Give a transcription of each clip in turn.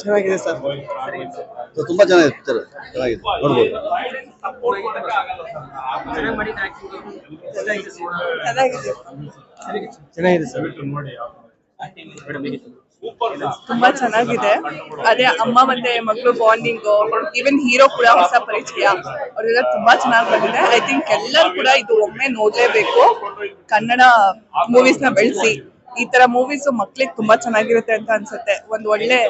ಚೆನ್ನಾಗಿದೆ ಸರ್. ತುಂಬಾ ಚೆನ್ನಾಗಿದೆ ಪಿಕ್ಚರ್, ಚೆನ್ನಾಗಿದೆ ನೋಡ್ಬೋದು. ಚೆನ್ನಾಗಿದೆ ಸರ್. ತುಂಬಾ ಚೆನ್ನಾಗಿದೆ. ಅದೇ ಅಮ್ಮ ಮತ್ತೆ ಮಗಳು ಬಾಂಡಿಂಗ್, ಈವನ್ ಹೀರೋ ಕೂಡ ಹೊಸ ಪರಿಚಯ, ಅವರೆಲ್ಲ ತುಂಬಾ ಚೆನ್ನಾಗಿ ಬಂದಿದೆ. ಐ ಥಿಂಕ್ ಎಲ್ಲರೂ ಕೂಡ ಇದು ಒಮ್ಮೆ ನೋಡ್ಲೇಬೇಕು. ಕನ್ನಡ ಮೂವೀಸ್ ನ ಬೆಳೆಸಿ ಈ ತರ ಮೂವೀಸ್ ಮಕ್ಳಿಗೆ ತುಂಬಾ ಚೆನ್ನಾಗಿರುತ್ತೆ ಅಂತ ಅನ್ಸುತ್ತೆ. ಒಂದ್ ಒಳ್ಳೆ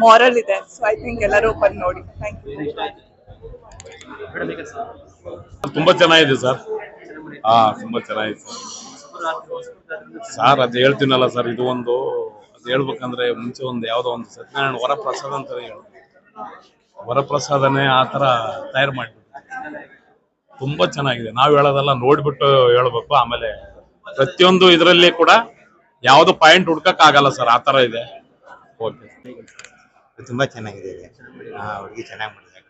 ಮಾರಲ್ ಇದೆ. ಸೊ ಐ ಥಿಂಕ್ ಎಲ್ಲರೂ ಬಂದು ನೋಡಿ. Thank you. ತುಂಬಾ ಚೆನ್ನಾಗಿದೆ ಸರ್. ತುಂಬಾ ಚೆನ್ನಾಗಿದೆ ಸರ್. ಅದು ಹೇಳ್ತೀನಲ್ಲ ಸರ್, ಇದು ಒಂದು ಅದು ಹೇಳ್ಬೇಕಂದ್ರೆ ಮುಂಚೆ ಒಂದು ಯಾವ್ದೋ ಒಂದು ಸತ್ಯನಾರಾಯಣ ವರಪ್ರಸಾದ್ ಅಂತಾನೆ ವರಪ್ರಸಾದನೇ ಆ ತರ ತಯಾರು ಮಾಡಿಬಿಟ್ಟು ತುಂಬಾ ಚೆನ್ನಾಗಿದೆ. ನಾವ್ ಹೇಳೋದೆಲ್ಲ ನೋಡ್ಬಿಟ್ಟು ಹೇಳ್ಬೇಕು. ಆಮೇಲೆ ಪ್ರತಿಯೊಂದು ಇದರಲ್ಲಿ ಕೂಡ ಯಾವ್ದು ಪಾಯಿಂಟ್ ಹುಡ್ಕಕ್ ಆಗಲ್ಲ ಸರ್, ಆ ತರ ಇದೆ. ಓಕೆ, ತುಂಬಾ ಚೆನ್ನಾಗಿದೆ. ಹುಡುಗಿ ಚೆನ್ನಾಗಿ ಮಾಡಿದ್ದಾರೆ.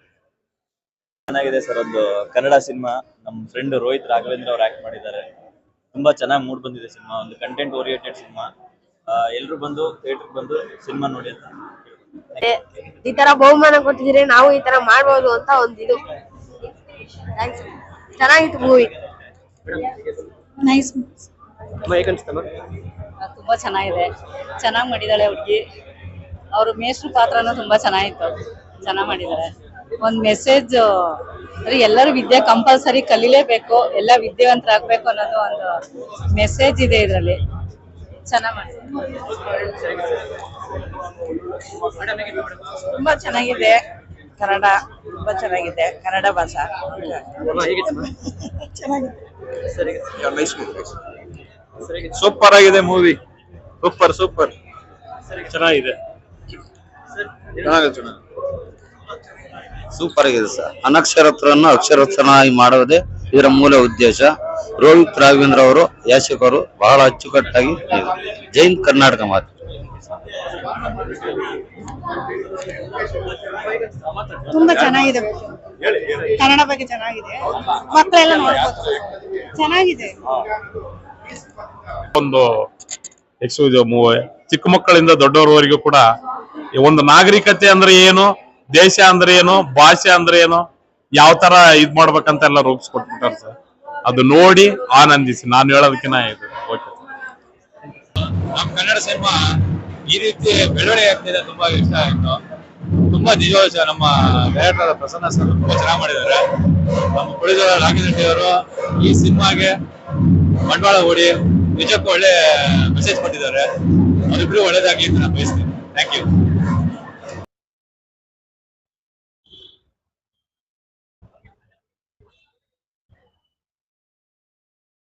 ಚೆನ್ನಾಗಿದೆ ಸರ್. ಒಂದು ಕನ್ನಡ ಸಿನಿಮಾ, ನಮ್ಮ ಫ್ರೆಂಡ್ ರೋಹಿತ್ ರಾಘವೇಂದ್ರ ಅವ್ರು ಆಕ್ಟ್ ಮಾಡಿದ್ದಾರೆ. ತುಂಬಾ ಚೆನ್ನಾಗಿ ಮೂಡ್ ಬಂದಿದೆ ಸಿನಿಮಾ. ಒಂದು ಕಂಟೆಂಟ್ ಓರಿಯೆಂಟೆಡ್ ಸಿನಿಮಾ. ಎಲ್ರು ಬಂದು ಥಿಯೇಟರ್ ಬಂದು ಸಿನಿಮಾ ನೋಡಿ ಅಂತ. ಈ ತರ ಬಹುಮಾನ ಕೊಟ್ಟಿದ್ರೆ ನಾವು ಈ ತರ ಮಾಡ್ಬೋದು ಅಂತ ಒಂದು ಇದು. ಚೆನ್ನಾಗಿತ್ತು ಮೂವಿ. ನೈಸ್. ತುಂಬಾ ಚೆನ್ನಾಗಿದೆ. ಚೆನ್ನಾಗಿ ಮಾಡಿದಾಳೆ ಹುಡುಗಿ. ಅವ್ರ ಮೇಷ್ಟ್ರ ಪಾತ್ರನೂ ತುಂಬಾ ಚೆನ್ನಾಗಿತ್ತು. ಚೆನ್ನಾಗಿ ಮಾಡಿದ್ದಾರೆ. ಒಂದ್ ಮೆಸೇಜ್ ಅಂದ್ರೆ ಎಲ್ಲರೂ ವಿದ್ಯೆ ಕಂಪಲ್ಸರಿ ಕಲೀಲೇಬೇಕು, ಎಲ್ಲ ವಿದ್ಯಾವಂತರಾಗ್ಬೇಕು ಅನ್ನೋದು ಒಂದು ಮೆಸೇಜ್ ಇದೆ ಇದರಲ್ಲಿ. ಚೆನ್ನಾಗಿ ತುಂಬಾ ಚೆನ್ನಾಗಿದೆ. ಕನ್ನಡ ತುಂಬಾ ಚೆನ್ನಾಗಿದೆ. ಕನ್ನಡ ಭಾಷಾ ಸೂಪರ್ ಆಗಿದೆ ಮೂವಿ. ಸೂಪರ್ ಸೂಪರ್ ಚೆನ್ನಾಗಿದೆ. ಸೂಪರ್ ಆಗಿದೆ ಸರ್. ಅನಕ್ಷರತ್ರನ್ನು ಅಕ್ಷರಸ್ಥನಾಗಿ ಮಾಡುವುದೇ ಇದರ ಮೂಲ ಉದ್ದೇಶ. ರೋಹಿತ್ ರಾಘವೇಂದ್ರ ಅವರು, ಯಾಶಕರು ಬಹಳ ಅಚ್ಚುಕಟ್ಟಾಗಿ ಜೈ ಹಿಂದ್ ಕರ್ನಾಟಕ ಮಾತು. ತುಂಬಾ ಚೆನ್ನಾಗಿದೆ. ಕನ್ನಡ ಬಗ್ಗೆ ಚೆನ್ನಾಗಿದೆ. ಮಕ್ಕಳೆಲ್ಲ ನೋಡ್ಬೋದು. ಚೆನ್ನಾಗಿದೆ. ಒಂದು ಎಕ್ಸ್ಕ್ಲೂಸಿವ್ ಮೂವಿ. ಚಿಕ್ಕ ಮಕ್ಕಳಿಂದ ದೊಡ್ಡವರವರೆಗೂ ಕೂಡ ಒಂದು ನಾಗರಿಕತೆ ಅಂದ್ರೆ ಏನು, ದೇಶ ಅಂದ್ರೆ ಏನು, ಭಾಷೆ ಅಂದ್ರೆ ಏನು, ಯಾವ ತರ ಇದ್ ಮಾಡ್ಬೇಕಂತ ಎಲ್ಲ ರೂಪಿಸ್ಕೊಟ್ಬಿಟ್ಟಾರೆ ಸರ್. ಅದು ನೋಡಿ ಆನಂದಿಸಿ. ನಾನು ಹೇಳೋದಕ್ಕಿಂತ ಇದು ಓಕೆ. ನಮ್ಮ ಕನ್ನಡ ಸಿನಿಮಾ ಈ ರೀತಿ ಬೆಳವಣಿಗೆ ಆಗ್ತಿದೆ, ತುಂಬಾ ಇಷ್ಟ ಆಯ್ತು. ತುಂಬಾ ನಿಜವಾದ ನಮ್ಮ ಡೈರೆಕ್ಟರ್ ಪ್ರಸನ್ನ ಸರ್ ತುಂಬಾ ಚೆನ್ನಾಗಿ ಮಾಡಿದ್ದಾರೆ. ನಮ್ಮ ಪ್ರೊಡ್ಯೂಸರ್ ರಾಘವೇಂದ್ರ ಅವರು ಈ ಸಿನಿಮಾಗೆ ಬಂಡವಾಳ ಹೂಡಿ ನಿಜಕ್ಕೂ ಒಳ್ಳೆ ಮೆಸೇಜ್ ಕೊಟ್ಟಿದ್ದಾರೆ. ಅವರಿಬ್ರು ಒಳ್ಳೇದಾಗ್ಲಿ ಅಂತ ನಾನು ಬಯಸ್ತೀನಿ. Thank you.